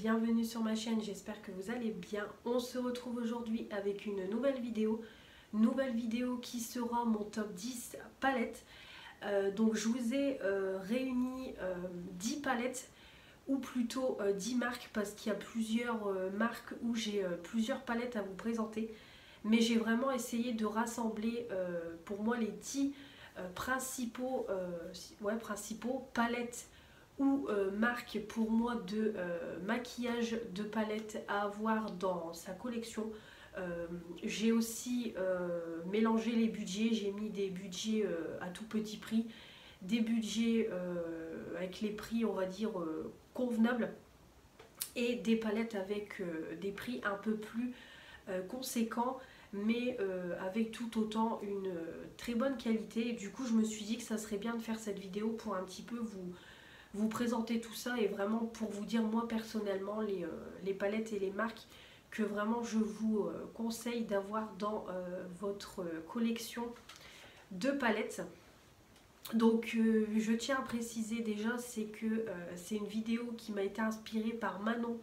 bienvenue sur ma chaîne, j'espère que vous allez bien. On se retrouve aujourd'hui avec une nouvelle vidéo qui sera mon top 10 palettes. Donc je vous ai réuni 10 palettes ou plutôt 10 marques parce qu'il y a plusieurs marques où j'ai plusieurs palettes à vous présenter. Mais j'ai vraiment essayé de rassembler pour moi les 10 principaux palettes ou marque pour moi de maquillage de palette à avoir dans sa collection. J'ai aussi mélangé les budgets, j'ai mis des budgets à tout petit prix, des budgets avec les prix on va dire convenables et des palettes avec des prix un peu plus conséquents mais avec tout autant une très bonne qualité. Et du coup je me suis dit que ça serait bien de faire cette vidéo pour un petit peu vous présenter tout ça et vraiment pour vous dire moi personnellement les palettes et les marques que vraiment je vous conseille d'avoir dans votre collection de palettes. Donc je tiens à préciser déjà, c'est que c'est une vidéo qui m'a été inspirée par Manon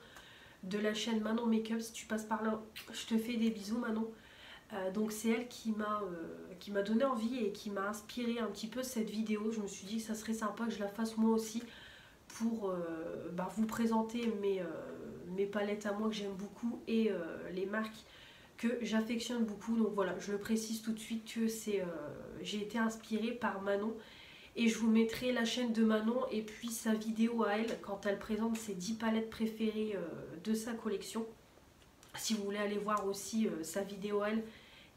de la chaîne Manon Makeup. Si tu passes par là, je te fais des bisous Manon. Donc c'est elle qui m'a donné envie et qui m'a inspiré un petit peu cette vidéo. Je me suis dit que ça serait sympa que je la fasse moi aussi pour vous présenter mes palettes à moi que j'aime beaucoup et les marques que j'affectionne beaucoup. Donc voilà, je le précise tout de suite que j'ai été inspirée par Manon et je vous mettrai la chaîne de Manon et puis sa vidéo à elle quand elle présente ses 10 palettes préférées de sa collection. Si vous voulez aller voir aussi sa vidéo à elle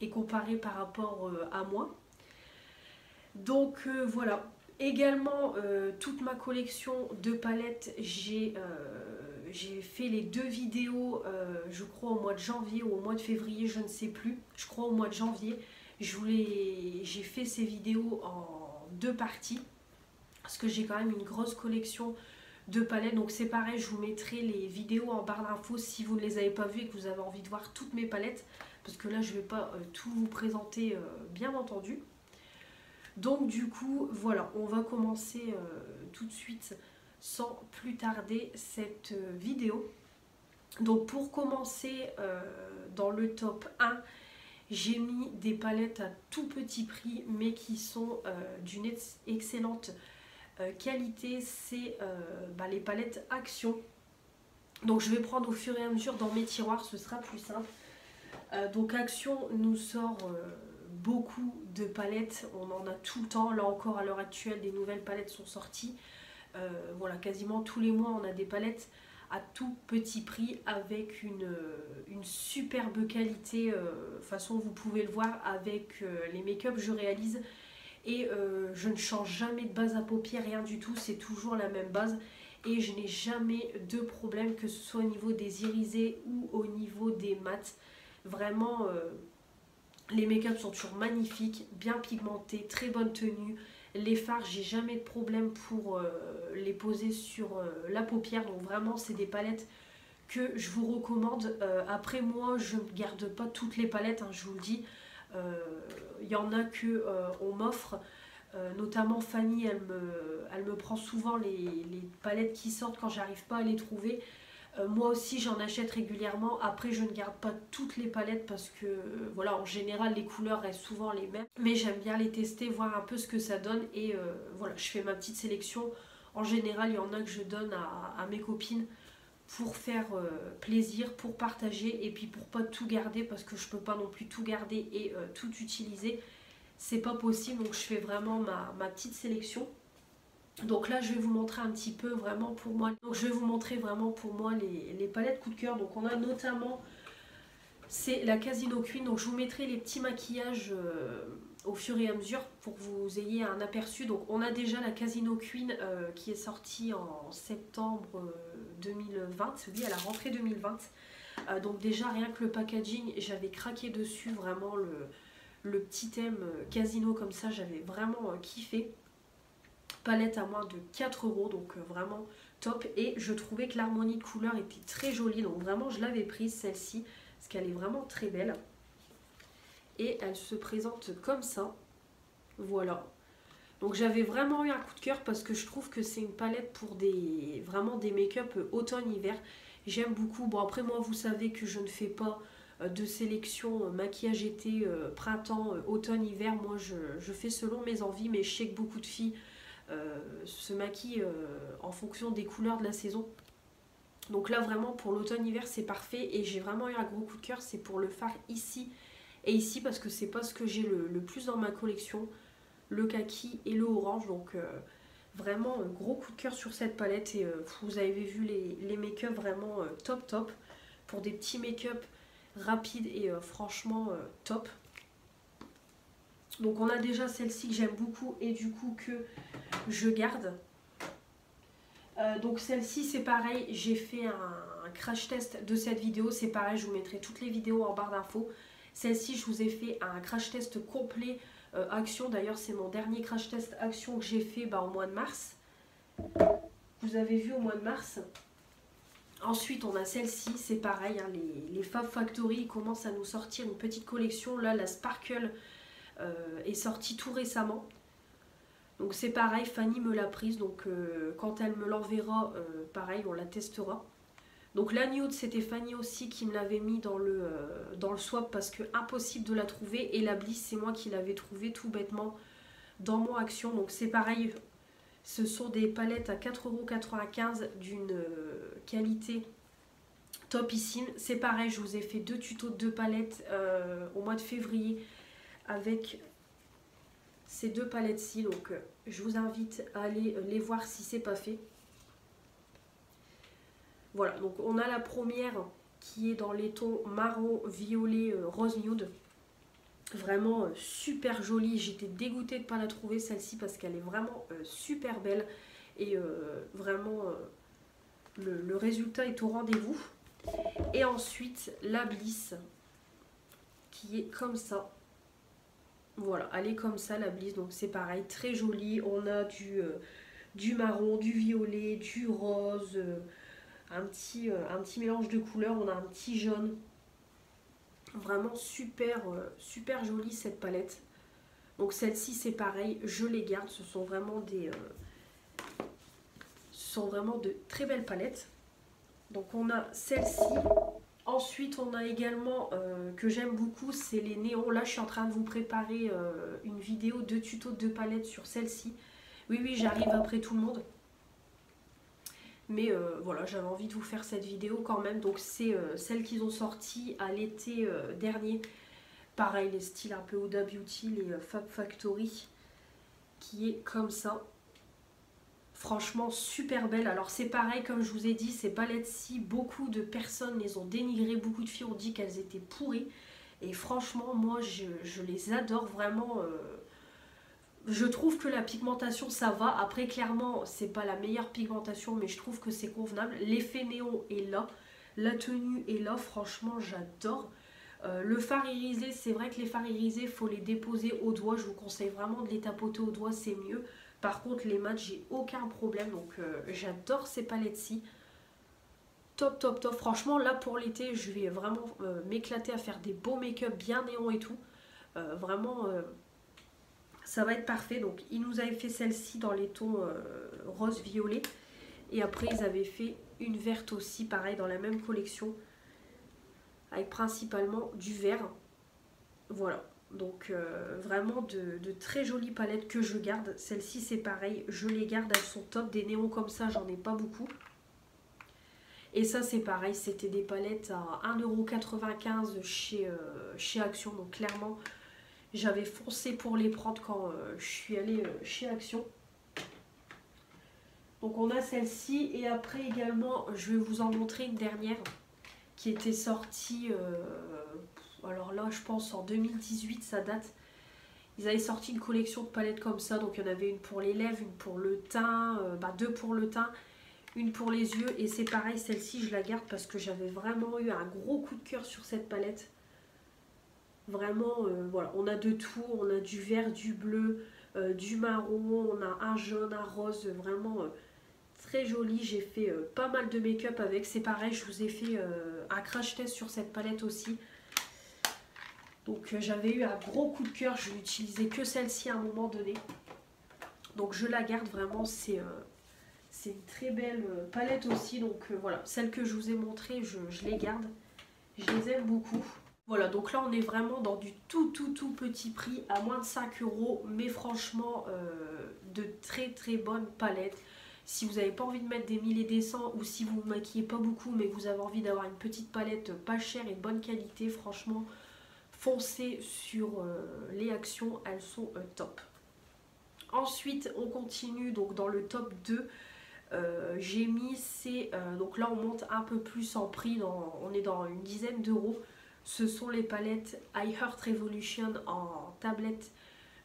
et comparer par rapport à moi. Donc voilà. Également toute ma collection de palettes, j'ai fait les 2 vidéos je crois au mois de janvier ou au mois de février, je ne sais plus, je crois au mois de janvier. J'ai fait ces vidéos en 2 parties parce que j'ai quand même une grosse collection de palettes. Donc c'est pareil, je vous mettrai les vidéos en barre d'infos si vous ne les avez pas vues et que vous avez envie de voir toutes mes palettes, parce que là je ne vais pas tout vous présenter bien entendu. Donc du coup voilà, on va commencer tout de suite sans plus tarder cette vidéo. Donc pour commencer dans le top 1, j'ai mis des palettes à tout petit prix mais qui sont d'une excellente qualité. C'est les palettes Action. Donc je vais prendre au fur et à mesure dans mes tiroirs, ce sera plus simple. Donc Action nous sort beaucoup de palettes, on en a tout le temps. Là encore à l'heure actuelle des nouvelles palettes sont sorties. Voilà, quasiment tous les mois on a des palettes à tout petit prix avec une superbe qualité. De toute façon vous pouvez le voir avec les make-up que je réalise. Et je ne change jamais de base à paupières, rien du tout, c'est toujours la même base. Et je n'ai jamais de problème, que ce soit au niveau des irisés ou au niveau des mats. Vraiment, les make-up sont toujours magnifiques, bien pigmentés, très bonne tenue. Les fards, j'ai jamais de problème pour les poser sur la paupière. Donc vraiment, c'est des palettes que je vous recommande. Après moi, je ne garde pas toutes les palettes, hein, je vous le dis. Il y en a que on m'offre, notamment Fanny, elle me prend souvent les palettes qui sortent quand j'arrive pas à les trouver. Moi aussi j'en achète régulièrement. Après je ne garde pas toutes les palettes parce que voilà, en général les couleurs restent souvent les mêmes, mais j'aime bien les tester, voir un peu ce que ça donne et voilà, je fais ma petite sélection. En général il y en a que je donne à mes copines pour faire plaisir, pour partager et puis pour pas tout garder parce que je peux pas non plus tout garder et tout utiliser, c'est pas possible. Donc je fais vraiment ma petite sélection. Donc là je vais vous montrer un petit peu vraiment pour moi. Donc je vais vous montrer vraiment pour moi les palettes coup de cœur. Donc on a notamment, c'est la Casino Queen. Donc je vous mettrai les petits maquillages au fur et à mesure pour que vous ayez un aperçu. Donc on a déjà la Casino Queen qui est sortie en septembre 2020, oui, à la rentrée 2020. Donc déjà rien que le packaging, j'avais craqué dessus, vraiment le petit thème casino comme ça, j'avais vraiment kiffé. Palette à moins de 4 €, donc vraiment top. Et je trouvais que l'harmonie de couleurs était très jolie, donc vraiment je l'avais prise celle-ci parce qu'elle est vraiment très belle. Et elle se présente comme ça, voilà. Donc j'avais vraiment eu un coup de cœur parce que je trouve que c'est une palette pour vraiment des make-up automne-hiver. J'aime beaucoup. Bon après moi vous savez que je ne fais pas de sélection maquillage été, printemps, automne, hiver. Moi je fais selon mes envies, mais je sais que beaucoup de filles se maquillent en fonction des couleurs de la saison. Donc là vraiment pour l'automne-hiver c'est parfait et j'ai vraiment eu un gros coup de cœur, c'est pour le fard ici et ici parce que c'est pas ce que j'ai le plus dans ma collection, le kaki et le orange. Donc vraiment gros coup de cœur sur cette palette et vous avez vu les make-up vraiment top top pour des petits make-up rapides et franchement top. Donc on a déjà celle-ci que j'aime beaucoup et du coup que je garde. Donc celle-ci c'est pareil, j'ai fait un crash test de cette vidéo, c'est pareil, je vous mettrai toutes les vidéos en barre d'infos. Celle-ci je vous ai fait un crash test complet action, d'ailleurs c'est mon dernier crash test action que j'ai fait au mois de mars. Vous avez vu au mois de mars. Ensuite on a celle-ci, c'est pareil, hein, les Fab Factory commencent à nous sortir une petite collection, là la Sparkle est sortie tout récemment. Donc c'est pareil, Fanny me l'a prise, donc quand elle me l'enverra, pareil, on la testera. Donc la nude, c'était Fanny aussi qui me l'avait mis dans le swap parce que impossible de la trouver. Et la Bliss, c'est moi qui l'avais trouvée tout bêtement dans mon action. Donc c'est pareil, ce sont des palettes à 4,95 € d'une qualité topissime. C'est pareil, je vous ai fait 2 tutos de 2 palettes au mois de février avec ces 2 palettes-ci, donc je vous invite à aller les voir si c'est pas fait. Voilà, donc on a la première qui est dans les tons marron, violet, rose nude. Vraiment super jolie, j'étais dégoûtée de ne pas la trouver celle-ci parce qu'elle est vraiment super belle. Et vraiment le résultat est au rendez-vous. Et ensuite la Bliss qui est comme ça. Voilà, elle est comme ça la Bliss, donc c'est pareil, très jolie. On a du marron, du violet, du rose, un petit mélange de couleurs. On a un petit jaune. Vraiment super, super jolie cette palette. Donc celle-ci c'est pareil, je les garde. Ce sont vraiment de très belles palettes. Donc on a celle-ci. Ensuite, on a également, que j'aime beaucoup, c'est les néons. Là, je suis en train de vous préparer une vidéo de tuto de palettes sur celle-ci. Oui, j'arrive après tout le monde. Mais voilà, j'avais envie de vous faire cette vidéo quand même. Donc, c'est celle qu'ils ont sortie à l'été dernier. Pareil, les styles un peu Huda Beauty, les Fab Factory, qui est comme ça. Franchement super belle. Alors c'est pareil, comme je vous ai dit, ces palettes-ci, beaucoup de personnes les ont dénigrées, beaucoup de filles ont dit qu'elles étaient pourries. Et franchement, moi je les adore vraiment. Je trouve que la pigmentation ça va. Après clairement, c'est pas la meilleure pigmentation, mais je trouve que c'est convenable. L'effet néon est là, la tenue est là, franchement j'adore. Le fard irisé, c'est vrai que les fards irisés, il faut les déposer au doigt. Je vous conseille vraiment de les tapoter au doigt, c'est mieux. Par contre, les mats, j'ai aucun problème. Donc, j'adore ces palettes-ci. Top, top, top. Franchement, là, pour l'été, je vais vraiment m'éclater à faire des beaux make-up bien néon et tout. Vraiment, ça va être parfait. Donc, ils nous avaient fait celle-ci dans les tons rose-violet. Et après, ils avaient fait une verte aussi, pareil, dans la même collection. Avec principalement du vert. Voilà. Donc vraiment de très jolies palettes que je garde. Celle-ci c'est pareil, je les garde, elles sont top. Des néons comme ça, j'en ai pas beaucoup. Et ça c'est pareil, c'était des palettes à 1,95 € chez Action. Donc clairement, j'avais foncé pour les prendre quand je suis allée chez Action. Donc on a celle-ci et après également, je vais vous en montrer une dernière qui était sortie... alors là je pense en 2018 ça date. Ils avaient sorti une collection de palettes comme ça. Donc il y en avait une pour les lèvres, une pour le teint, 2 pour le teint, une pour les yeux. Et c'est pareil, celle-ci je la garde parce que j'avais vraiment eu un gros coup de cœur sur cette palette. Vraiment, voilà, on a de tout. On a du vert, du bleu, du marron, on a un jaune, un rose, vraiment très joli. J'ai fait pas mal de make-up avec. C'est pareil, je vous ai fait un crash test sur cette palette aussi. Donc j'avais eu un gros coup de cœur, je n'utilisais que celle-ci à un moment donné. Donc je la garde vraiment, c'est c'est une très belle palette aussi. Donc voilà, celles que je vous ai montrées, je les garde. Je les aime beaucoup. Voilà, donc là on est vraiment dans du tout petit prix, à moins de 5 €. Mais franchement, de très bonnes palettes. Si vous n'avez pas envie de mettre des 1000 et des 100, ou si vous ne maquillez pas beaucoup mais que vous avez envie d'avoir une petite palette pas chère et de bonne qualité, franchement, foncez sur les actions, elles sont top. Ensuite, on continue donc dans le top 2. J'ai mis ces... donc là, on monte un peu plus en prix, on est dans une dizaine d'euros. Ce sont les palettes I Heart Revolution en tablette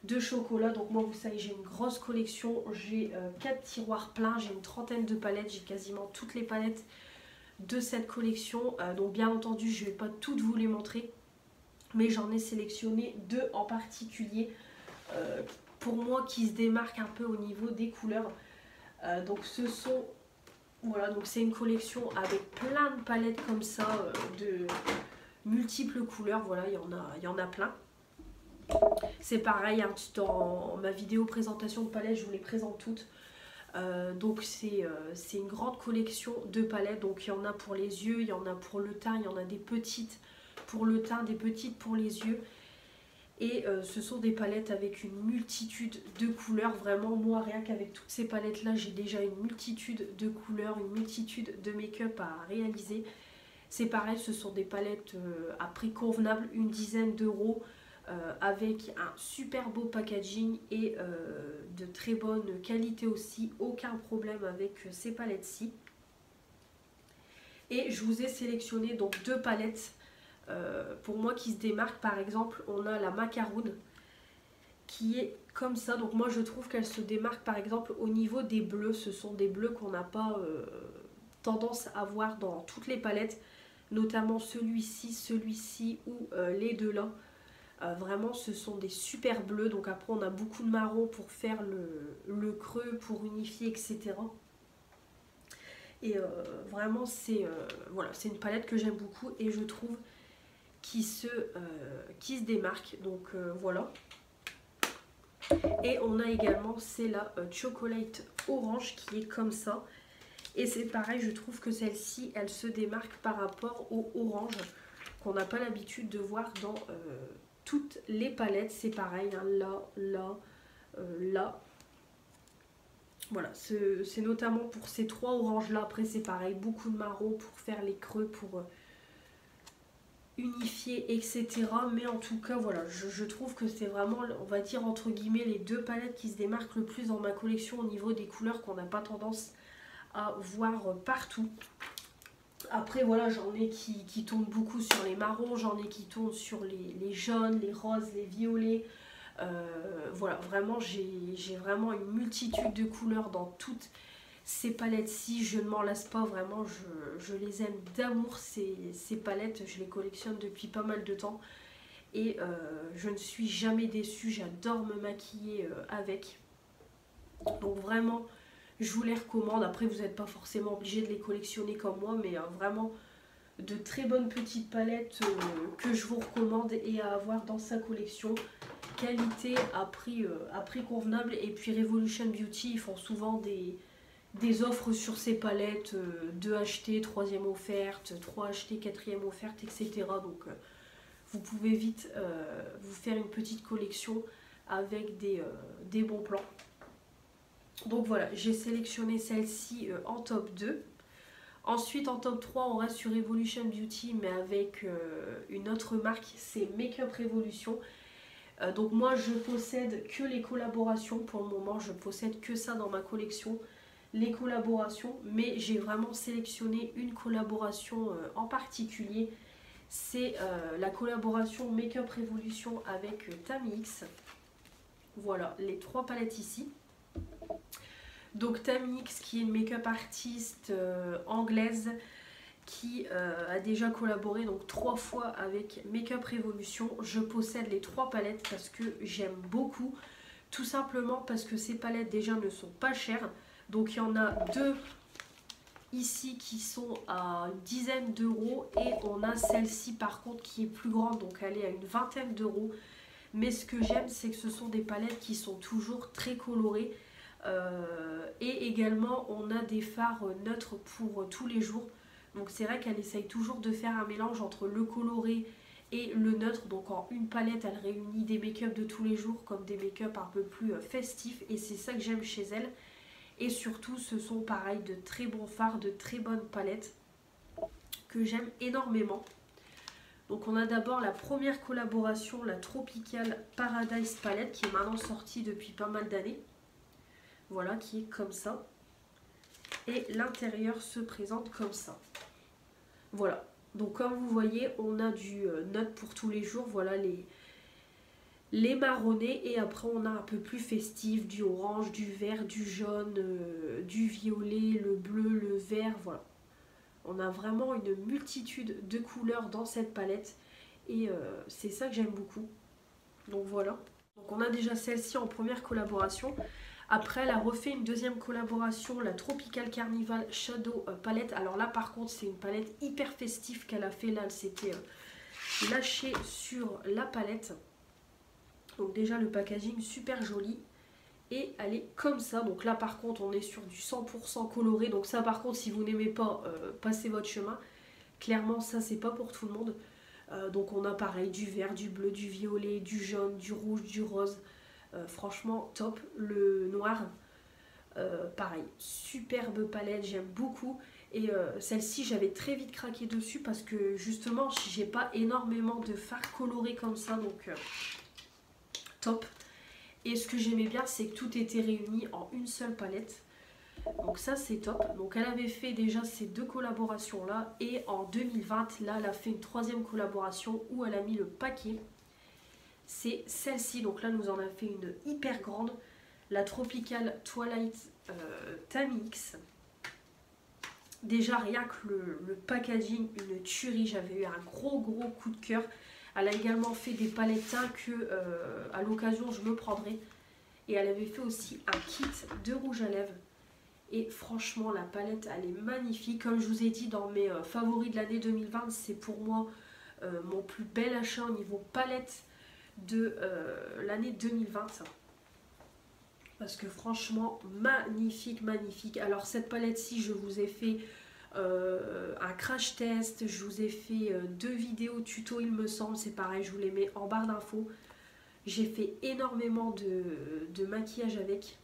de chocolat. Donc moi, vous savez, j'ai une grosse collection. J'ai 4 tiroirs pleins, j'ai une trentaine de palettes. J'ai quasiment toutes les palettes de cette collection. Donc bien entendu, je ne vais pas toutes vous les montrer. Mais j'en ai sélectionné 2 en particulier. Pour moi, qui se démarquent un peu au niveau des couleurs. Donc ce sont... Voilà, donc c'est une collection avec plein de palettes comme ça, de multiples couleurs. Voilà, il y en a plein. C'est pareil, hein, dans ma vidéo présentation de palettes, je vous les présente toutes. Donc c'est une grande collection de palettes. Donc il y en a pour les yeux, il y en a pour le teint, il y en a des petites pour le teint, des petites pour les yeux. Et ce sont des palettes avec une multitude de couleurs. Vraiment, moi, rien qu'avec toutes ces palettes-là, j'ai déjà une multitude de couleurs, une multitude de make-up à réaliser. C'est pareil, ce sont des palettes à prix convenable, une dizaine d'euros, avec un super beau packaging et de très bonne qualité aussi. Aucun problème avec ces palettes-ci. Et je vous ai sélectionné donc 2 palettes pour moi qui se démarquent. Par exemple, on a la macaroon qui est comme ça. Donc moi je trouve qu'elle se démarque par exemple au niveau des bleus. Ce sont des bleus qu'on n'a pas tendance à voir dans toutes les palettes, notamment celui-ci ou les deux là. Vraiment ce sont des super bleus. Donc après on a beaucoup de marron pour faire le creux, pour unifier, etc. Et vraiment c'est voilà, c'est une palette que j'aime beaucoup et je trouve qui se démarque. Donc voilà. Et on a également, c'est la Chocolate Orange qui est comme ça. Et c'est pareil, je trouve que celle-ci, elle se démarque par rapport au orange qu'on n'a pas l'habitude de voir dans toutes les palettes. C'est pareil, hein, là. Voilà, c'est notamment pour ces 3 oranges là. Après c'est pareil, beaucoup de marron pour faire les creux, pour unifier, etc. Mais en tout cas, voilà, je trouve que c'est vraiment, on va dire entre guillemets, les 2 palettes qui se démarquent le plus dans ma collection au niveau des couleurs qu'on n'a pas tendance à voir partout. Après voilà, j'en ai qui tournent beaucoup sur les marrons, j'en ai qui tournent sur les jaunes, les roses, les violets. Voilà, vraiment j'ai vraiment une multitude de couleurs dans toutes ces palettes-ci. Je ne m'en lasse pas, vraiment, je les aime d'amour, ces palettes. Je les collectionne depuis pas mal de temps et je ne suis jamais déçue. J'adore me maquiller avec. Donc vraiment, je vous les recommande. Après, vous n'êtes pas forcément obligé de les collectionner comme moi, mais vraiment de très bonnes petites palettes que je vous recommande et à avoir dans sa collection. Qualité à prix convenable. Et puis Revolution Beauty, ils font souvent des offres sur ces palettes, 2 achetées, 3e offerte, 3 achetées, 4e offerte, etc. Donc vous pouvez vite vous faire une petite collection avec des bons plans. Donc voilà, j'ai sélectionné celle-ci en top 2. Ensuite en top 3, on reste sur Revolution Beauty, mais avec une autre marque, c'est Makeup Revolution. Donc moi je possède que les collaborations. Pour le moment je possède que ça dans ma collection, les collaborations. Mais j'ai vraiment sélectionné une collaboration en particulier. C'est la collaboration Makeup Revolution avec Tamix. Voilà les 3 palettes ici. Donc Tamix qui est une make-up artiste anglaise qui a déjà collaboré donc 3 fois avec Makeup Revolution. Je possède les 3 palettes parce que j'aime beaucoup. Tout simplement parce que ces palettes déjà ne sont pas chères. Donc il y en a 2 ici qui sont à une dizaine d'euros. Et on a celle-ci par contre qui est plus grande. Donc elle est à une vingtaine d'euros. Mais ce que j'aime, c'est que ce sont des palettes qui sont toujours très colorées. Et également on a des fards neutres pour tous les jours. Donc c'est vrai qu'elle essaye toujours de faire un mélange entre le coloré et le neutre. Donc en une palette elle réunit des make-up de tous les jours comme des make-up un peu plus festifs. Et c'est ça que j'aime chez elle. Et surtout ce sont pareil de très bons fards, de très bonnes palettes que j'aime énormément. Donc on a d'abord la première collaboration, la Tropical Paradise Palette, qui est maintenant sortie depuis pas mal d'années. Voilà, qui est comme ça. Et l'intérieur se présente comme ça. Voilà, donc comme vous voyez, on a du note pour tous les jours. Voilà les marronnés, et après on a un peu plus festif, du orange, du vert, du jaune, du violet, le bleu, le vert, voilà. On a vraiment une multitude de couleurs dans cette palette et c'est ça que j'aime beaucoup. Donc voilà. Donc on a déjà celle-ci en première collaboration. Après elle a refait une deuxième collaboration, la Tropical Carnival Shadow Palette. Alors là par contre c'est une palette hyper festive qu'elle a fait. Là elle s'était lâchée sur la palette. Donc déjà le packaging super joli. Et elle est comme ça. Donc là par contre on est sur du 100% coloré. Donc ça par contre si vous n'aimez pas, passez votre chemin. Clairement ça c'est pas pour tout le monde. Donc on a pareil du vert, du bleu, du violet, du jaune, du rouge, du rose. Franchement top. Le noir, pareil, superbe palette, j'aime beaucoup. Et celle-ci j'avais très vite craqué dessus parce que justement j'ai pas énormément de fards colorés comme ça. Donc top. Et ce que j'aimais bien, c'est que tout était réuni en une seule palette. Donc ça, c'est top. Donc elle avait fait déjà ces deux collaborations-là. Et en 2020, là, elle a fait une troisième collaboration où elle a mis le paquet. C'est celle-ci. Donc là, nous en a fait une hyper grande. La Tropical Twilight Tamix. Déjà, rien que le packaging, une tuerie. J'avais eu un gros coup de cœur. Elle a également fait des palettes teints que à l'occasion je me prendrai. Et elle avait fait aussi un kit de rouge à lèvres. Et franchement la palette elle est magnifique. Comme je vous ai dit dans mes favoris de l'année 2020, c'est pour moi mon plus bel achat au niveau palette de l'année 2020. Parce que franchement magnifique, magnifique. Alors cette palette-ci je vous ai fait un crash test, je vous ai fait 2 vidéos tuto il me semble, c'est pareil, je vous les mets en barre d'infos. J'ai fait énormément de maquillage avec,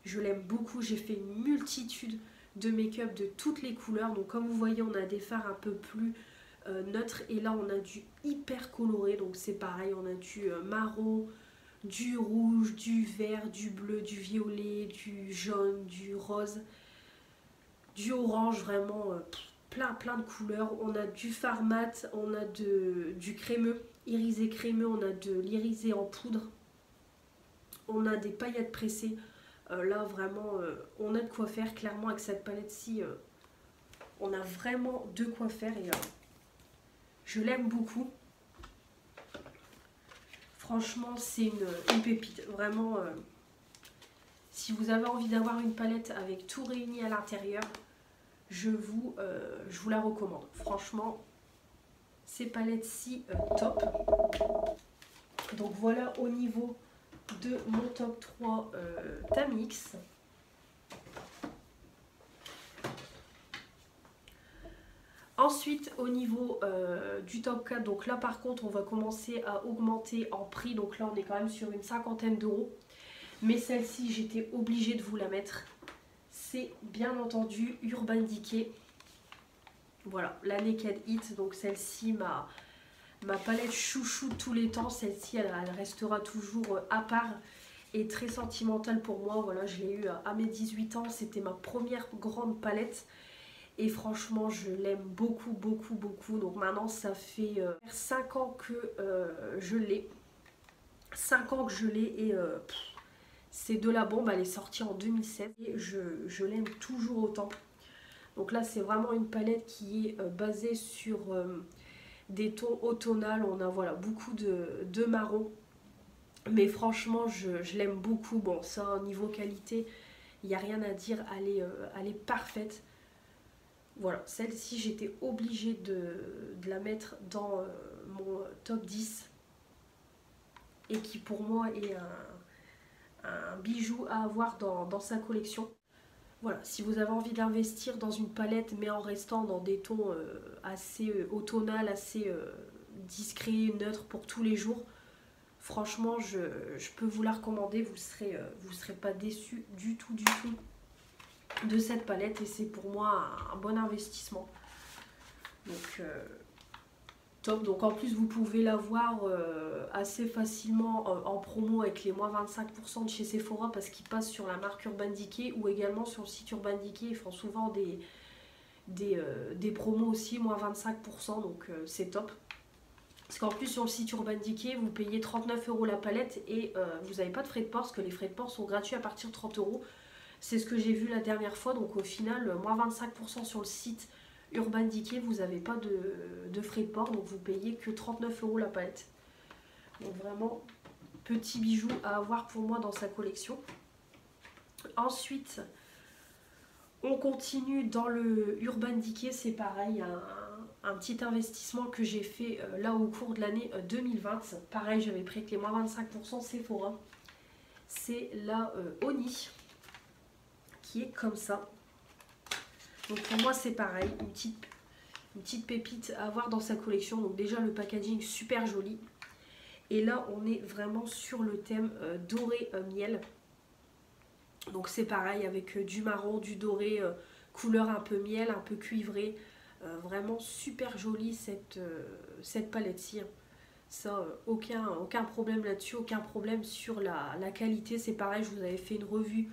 je l'aime beaucoup, j'ai fait une multitude de make-up de toutes les couleurs. Donc comme vous voyez on a des fards un peu plus neutres et là on a du hyper coloré. Donc c'est pareil, on a du marron, du rouge, du vert, du bleu, du violet, du jaune, du rose, du orange, vraiment plein de couleurs. On a du fard mat, on a du crémeux, irisé crémeux, on a de l'irisé en poudre, on a des paillettes pressées. Là vraiment on a de quoi faire clairement avec cette palette-ci. On a vraiment de quoi faire et je l'aime beaucoup. Franchement c'est une pépite, vraiment. Si vous avez envie d'avoir une palette avec tout réuni à l'intérieur, je vous la recommande. Franchement, ces palettes-ci, top. Donc voilà au niveau de mon top 3 Tamix. Ensuite, au niveau du top 4, donc là par contre, on va commencer à augmenter en prix. Donc là, on est quand même sur une cinquantaine d'euros. Mais celle-ci, j'étais obligée de vous la mettre. C'est bien entendu Urban Decay. Voilà, la Naked It. Donc celle-ci, ma palette chouchou de tous les temps. Celle-ci, elle restera toujours à part et très sentimentale pour moi. Voilà, je l'ai eu à mes 18 ans. C'était ma première grande palette. Et franchement, je l'aime beaucoup. Donc maintenant, ça fait 5 ans que je l'ai. 5 ans que je l'ai et... c'est de la bombe, elle est sortie en 2016 et je l'aime toujours autant. Donc là c'est vraiment une palette qui est basée sur des tons automnales. On a voilà beaucoup de marron. Mais franchement je l'aime beaucoup. Bon ça niveau qualité, il n'y a rien à dire, elle est parfaite. Voilà, celle-ci j'étais obligée de la mettre dans mon top 10. Et qui pour moi est un bijou à avoir dans sa collection. Voilà, si vous avez envie d'investir dans une palette mais en restant dans des tons assez automnal, assez discrets, neutres pour tous les jours, franchement je peux vous la recommander, vous serez pas déçus du tout de cette palette et c'est pour moi un bon investissement. Donc top, donc en plus vous pouvez l'avoir assez facilement en promo avec les moins 25% de chez Sephora parce qu'ils passent sur la marque Urban Decay ou également sur le site Urban Decay, ils font souvent des promos aussi, moins 25%, donc c'est top. Parce qu'en plus sur le site Urban Decay vous payez 39 € la palette et vous n'avez pas de frais de port parce que les frais de port sont gratuits à partir de 30 €. C'est ce que j'ai vu la dernière fois, donc au final moins 25% sur le site Urban Decay, vous n'avez pas de frais de port, donc vous payez que 39 € la palette. Donc vraiment, petit bijou à avoir pour moi dans sa collection. Ensuite, on continue dans le Urban Decay, c'est pareil, un petit investissement que j'ai fait là au cours de l'année 2020. Pareil, j'avais pris avec les moins 25% Sephora. C'est la Oni, qui est comme ça. Donc pour moi c'est pareil, une petite pépite à avoir dans sa collection. Donc déjà le packaging super joli. Et là on est vraiment sur le thème doré miel. Donc c'est pareil avec du marron, du doré, couleur un peu miel, un peu cuivré. Vraiment super jolie cette palette-ci. Ça, aucun problème là-dessus, aucun problème sur la qualité. C'est pareil, je vous avais fait une revue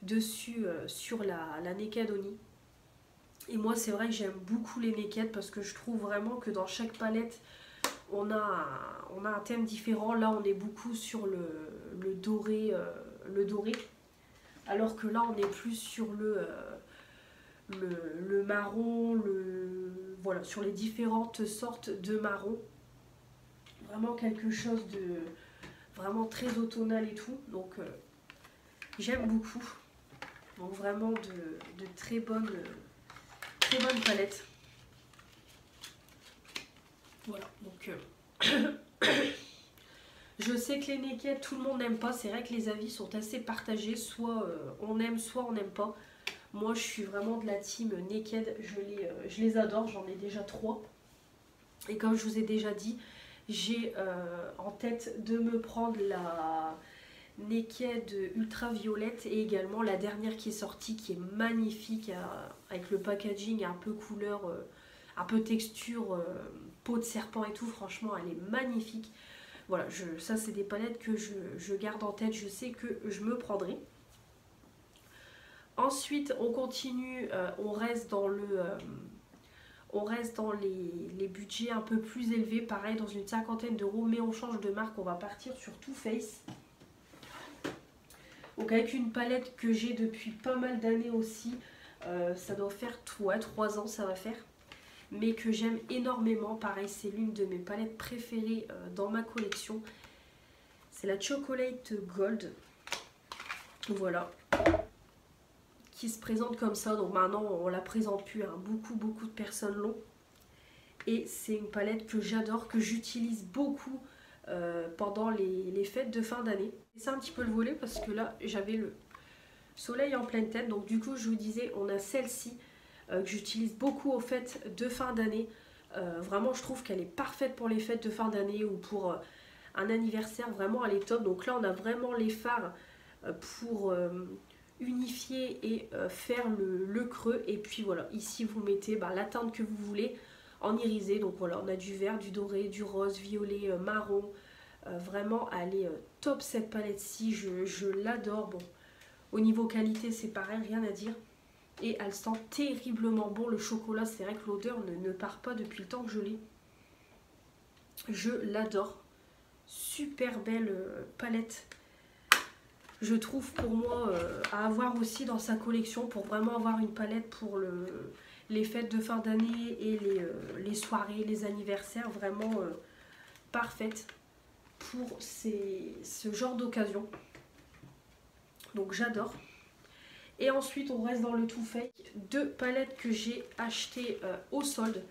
dessus sur la Naked Oni. Et moi c'est vrai que j'aime beaucoup les Naked parce que je trouve vraiment que dans chaque palette on a un thème différent. Là on est beaucoup sur le doré, alors que là on est plus sur le marron, voilà, sur les différentes sortes de marron. Vraiment quelque chose de vraiment très automnal et tout, donc j'aime beaucoup. Donc vraiment de très bonnes palettes. Voilà, donc je sais que les Naked, tout le monde n'aime pas. C'est vrai que les avis sont assez partagés. Soit on aime, soit on n'aime pas. Moi, je suis vraiment de la team Naked. Je les adore. J'en ai déjà 3. Et comme je vous ai déjà dit, j'ai en tête de me prendre la Naked ultraviolette et également la dernière qui est sortie qui est magnifique avec le packaging un peu couleur, un peu texture, peau de serpent et tout. Franchement elle est magnifique. Voilà, ça c'est des palettes que je garde en tête, je sais que je me prendrai. Ensuite on continue, on reste dans les budgets un peu plus élevés, pareil dans une 50aine d'euros, mais on change de marque, on va partir sur Too Faced. Donc avec une palette que j'ai depuis pas mal d'années aussi, ça doit faire 3 ans ça va faire, mais que j'aime énormément. Pareil, c'est l'une de mes palettes préférées dans ma collection. C'est la Chocolate Gold. Voilà. Qui se présente comme ça. Donc maintenant on la présente plus, hein. Beaucoup de personnes l'ont. Et c'est une palette que j'adore, que j'utilise beaucoup pendant les fêtes de fin d'année. C'est un petit peu le volet parce que là j'avais le soleil en pleine tête. Donc du coup je vous disais, on a celle-ci que j'utilise beaucoup aux fêtes de fin d'année. Vraiment je trouve qu'elle est parfaite pour les fêtes de fin d'année ou pour un anniversaire. Vraiment elle est top. Donc là on a vraiment les fards pour unifier et faire le creux. Et puis voilà, ici vous mettez la teinte que vous voulez en irisé. Donc voilà, on a du vert, du doré, du rose, violet, marron. Vraiment elle est top cette palette-ci, je l'adore. Bon, au niveau qualité c'est pareil, rien à dire. Et elle sent terriblement bon le chocolat. C'est vrai que l'odeur ne part pas depuis le temps que je l'ai. Je l'adore. Super belle palette. Je trouve pour moi à avoir aussi dans sa collection, pour vraiment avoir une palette pour les fêtes de fin d'année et les soirées, les anniversaires. Vraiment parfaite pour ce genre d'occasion. Donc j'adore. Et ensuite on reste dans le Too Faced. 2 palettes que j'ai achetées au solde,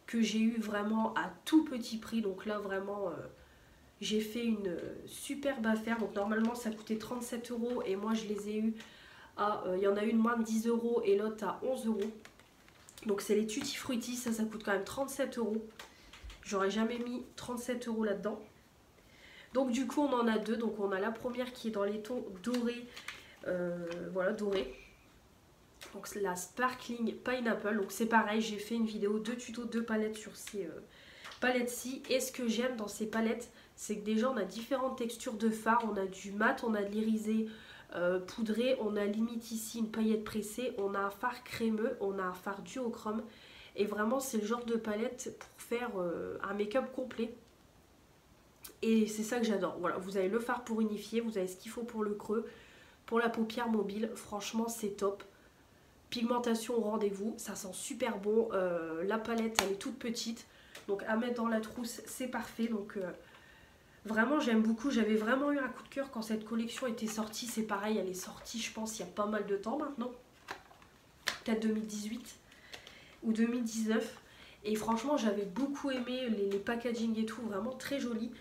que j'ai eu vraiment à tout petit prix. Donc là vraiment J'ai fait une superbe affaire. Donc normalement ça coûtait 37 € et moi je les ai eu à... Il y en a une moins de 10 € et l'autre à 11 €. Donc c'est les Tutti Frutti, ça coûte quand même 37 €. J'aurais jamais mis 37 € là-dedans. Donc du coup on en a deux. Donc on a la première qui est dans les tons dorés. Voilà, doré. Donc la Sparkling Pineapple. Donc c'est pareil, j'ai fait une vidéo de tuto de palettes sur ces palettes-ci. Et ce que j'aime dans ces palettes, c'est que déjà on a différentes textures de fard. On a du mat, on a de l'irisé poudré, on a limite ici une paillette pressée, on a un fard crémeux, on a un fard duochrome. Et vraiment c'est le genre de palette pour faire un make-up complet. Et c'est ça que j'adore. Voilà, vous avez le fard pour unifier, vous avez ce qu'il faut pour le creux, pour la paupière mobile. Franchement c'est top. Pigmentation au rendez-vous, ça sent super bon. La palette elle est toute petite, donc à mettre dans la trousse c'est parfait. Donc vraiment j'aime beaucoup. J'avais vraiment eu un coup de cœur quand cette collection était sortie. C'est pareil, elle est sortie je pense il y a pas mal de temps maintenant, peut-être 2018 ou 2019. Et franchement j'avais beaucoup aimé les packaging et tout, vraiment très joli.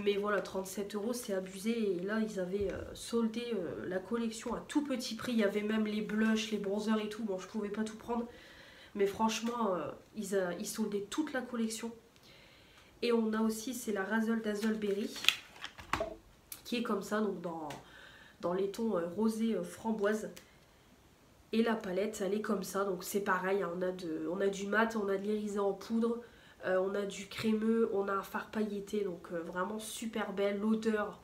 Mais voilà, 37 € c'est abusé. Et là ils avaient soldé la collection à tout petit prix. Il y avait même les blushs, les bronzers et tout. Bon je pouvais pas tout prendre, mais franchement ils soldaient toute la collection. Et on a aussi, c'est la Razzle Dazzle Berry, qui est comme ça, donc dans les tons rosé framboise. Et la palette elle est comme ça, donc c'est pareil, hein, on a du mat, on a de l'irisé en poudre, on a du crémeux, on a un fard pailleté, donc vraiment super belle, l'odeur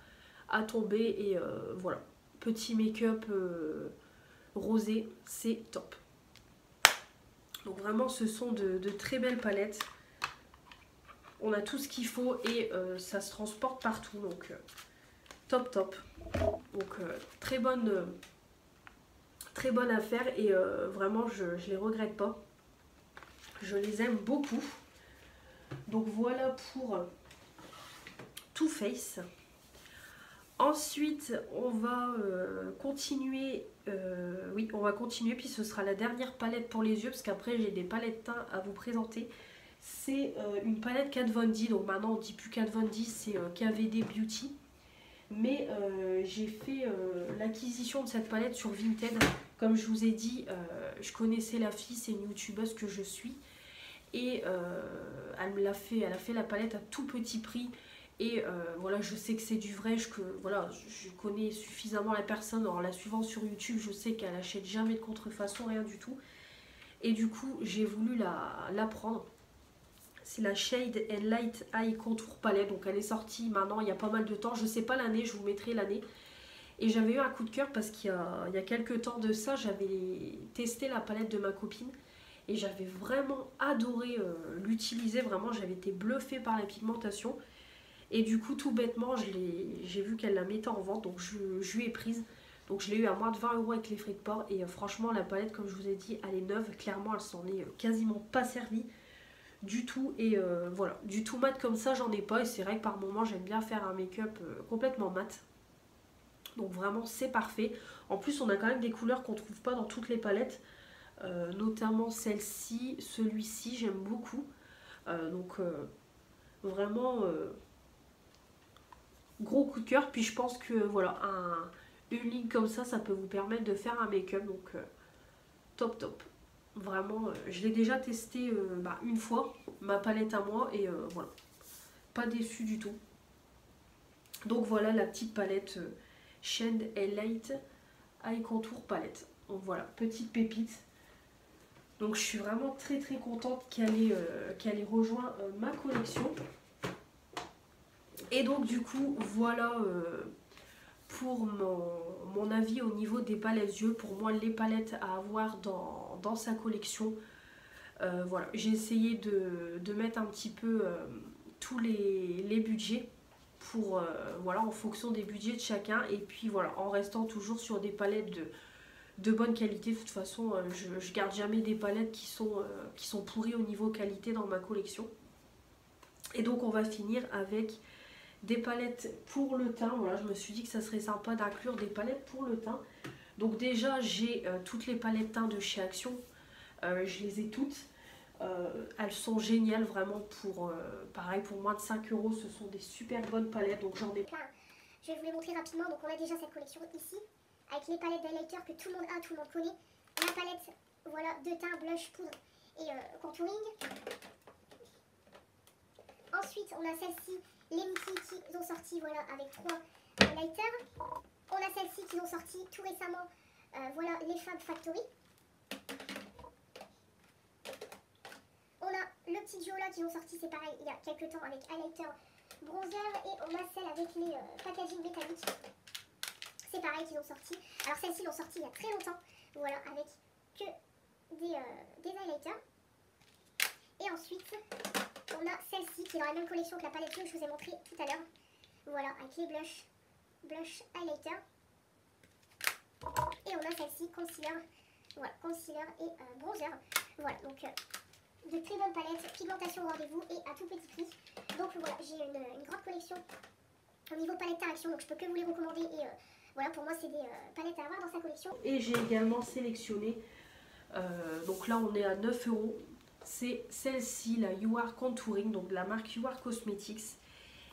à tomber. Et voilà, petit make-up rosé, c'est top. Donc vraiment ce sont de très belles palettes. On a tout ce qu'il faut et ça se transporte partout, donc top top. Donc très bonne affaire et vraiment je les regrette pas. Je les aime beaucoup. Donc voilà pour Too Faced. Ensuite on va continuer. Oui, on va continuer, puis ce sera la dernière palette pour les yeux, parce qu'après j'ai des palettes teints à vous présenter. C'est une palette Kat Von D. Donc maintenant on dit plus Kat Von D, c'est KVD Beauty. Mais j'ai fait l'acquisition de cette palette sur Vinted. Comme je vous ai dit, je connaissais la fille, c'est une youtubeuse que je suis. Et elle a fait la palette à tout petit prix. Et voilà, je sais que c'est du vrai, je connais suffisamment la personne en la suivant sur YouTube. Je sais qu'elle achète jamais de contrefaçon, rien du tout. Et du coup, j'ai voulu la prendre. C'est la Shade and Light Eye Contour Palette. Donc elle est sortie maintenant il y a pas mal de temps. Je sais pas l'année, je vous mettrai l'année. Et j'avais eu un coup de cœur parce qu'il y a quelques temps de ça, j'avais testé la palette de ma copine. Et j'avais vraiment adoré l'utiliser. Vraiment, j'avais été bluffée par la pigmentation. Et du coup, tout bêtement, j'ai vu qu'elle la mettait en vente. Donc je lui ai prise. Donc je l'ai eu à moins de 20 € avec les frais de port. Et franchement, la palette, comme je vous ai dit, elle est neuve. Clairement, elle s'en est quasiment pas servie du tout. Et voilà, du tout mat comme ça j'en ai pas. Et c'est vrai que par moment j'aime bien faire un make-up complètement mat. Donc vraiment c'est parfait. En plus on a quand même des couleurs qu'on trouve pas dans toutes les palettes, notamment celle-ci, celui-ci j'aime beaucoup. Donc vraiment gros coup de cœur. Puis je pense que voilà, une ligne comme ça peut vous permettre de faire un make-up. Donc top top. Vraiment, je l'ai déjà testé une fois, ma palette à moi, et voilà, pas déçue du tout. Donc voilà la petite palette Shade and Light Eye Contour Palette. Donc voilà, petite pépite. Donc je suis vraiment très très contente qu'elle ait rejoint ma collection. Et donc du coup, voilà pour mon avis au niveau des palettes yeux. Pour moi, les palettes à avoir dans sa collection. Voilà, j'ai essayé de mettre un petit peu tous les budgets pour voilà, en fonction des budgets de chacun. Et puis voilà, en restant toujours sur des palettes de bonne qualité. De toute façon, je garde jamais des palettes qui sont pourries au niveau qualité dans ma collection. Et donc on va finir avec des palettes pour le teint. Voilà, je me suis dit que ça serait sympa d'inclure des palettes pour le teint. Donc déjà j'ai toutes les palettes teint de chez Action. Je les ai toutes. Elles sont géniales vraiment pour, pareil, pour moins de 5 euros. Ce sont des super bonnes palettes, donc j'en ai plein. Je vais vous les montrer rapidement. Donc on a déjà cette collection ici, avec les palettes d'highlighter que tout le monde a, tout le monde connaît. La palette, voilà, de teint, blush, poudre et contouring. Ensuite, on a celle-ci, les Mickey qui ont sorti, voilà, avec 3 highlighters. On a celle-ci qui ont sorti tout récemment, voilà, les Fab Factory. On a le petit duo là qui ont sorti, c'est pareil, il y a quelques temps avec highlighter, bronzer. Et on a celle avec les packaging métalliques. C'est pareil qu'ils ont sorti. Alors celle-ci l'ont sorti il y a très longtemps, voilà, avec que des highlighters. Et ensuite, on a celle-ci qui est dans la même collection que la palette que je vous ai montré tout à l'heure. Voilà, avec les blush highlighter. Et on a celle-ci, concealer. Voilà, concealer et bronzer. Voilà, donc de très bonnes palettes, pigmentation au rendez-vous et à tout petit prix. Donc voilà, j'ai une grande collection au niveau palette à action, donc je peux que vous les recommander. Et voilà, pour moi, c'est des palettes à avoir dans sa collection. Et j'ai également sélectionné, donc là on est à 9 euros. C'est celle-ci, la You Are Contouring, donc de la marque You Are Cosmetics.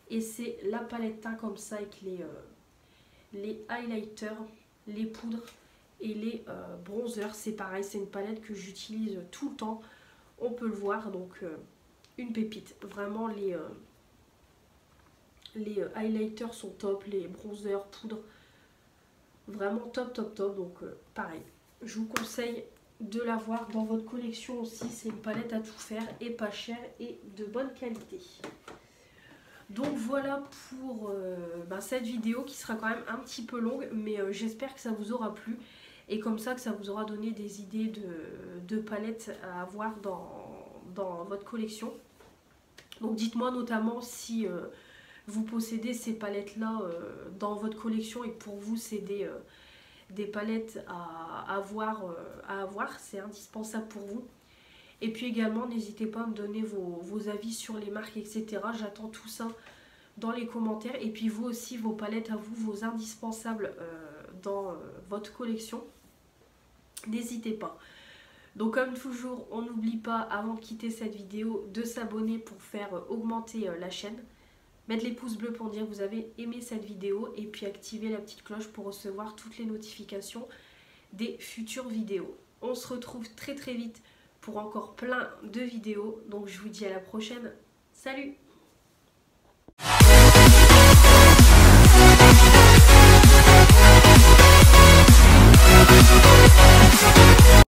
Et c'est la palette teint comme ça avec les highlighters, les poudres et les bronzers. C'est pareil, c'est une palette que j'utilise tout le temps. On peut le voir, donc une pépite. Vraiment, les highlighters sont top, les bronzers, poudres, vraiment top, top, top. Donc pareil, je vous conseille de l'avoir dans votre collection aussi. C'est une palette à tout faire et pas chère et de bonne qualité. Donc voilà pour cette vidéo qui sera quand même un petit peu longue, mais j'espère que ça vous aura plu et comme ça que ça vous aura donné des idées de palettes à avoir dans votre collection. Donc dites-moi notamment si vous possédez ces palettes là dans votre collection et que pour vous c'est des palettes à avoir, c'est indispensable pour vous. Et puis également, n'hésitez pas à me donner vos avis sur les marques, etc. J'attends tout ça dans les commentaires. Et puis vous aussi, vos palettes à vous, vos indispensables dans votre collection. N'hésitez pas. Donc comme toujours, on n'oublie pas, avant de quitter cette vidéo, de s'abonner pour faire augmenter la chaîne. Mettre les pouces bleus pour dire que vous avez aimé cette vidéo. Et puis activer la petite cloche pour recevoir toutes les notifications des futures vidéos. On se retrouve très très vite pour encore plein de vidéos. Donc je vous dis à la prochaine. Salut!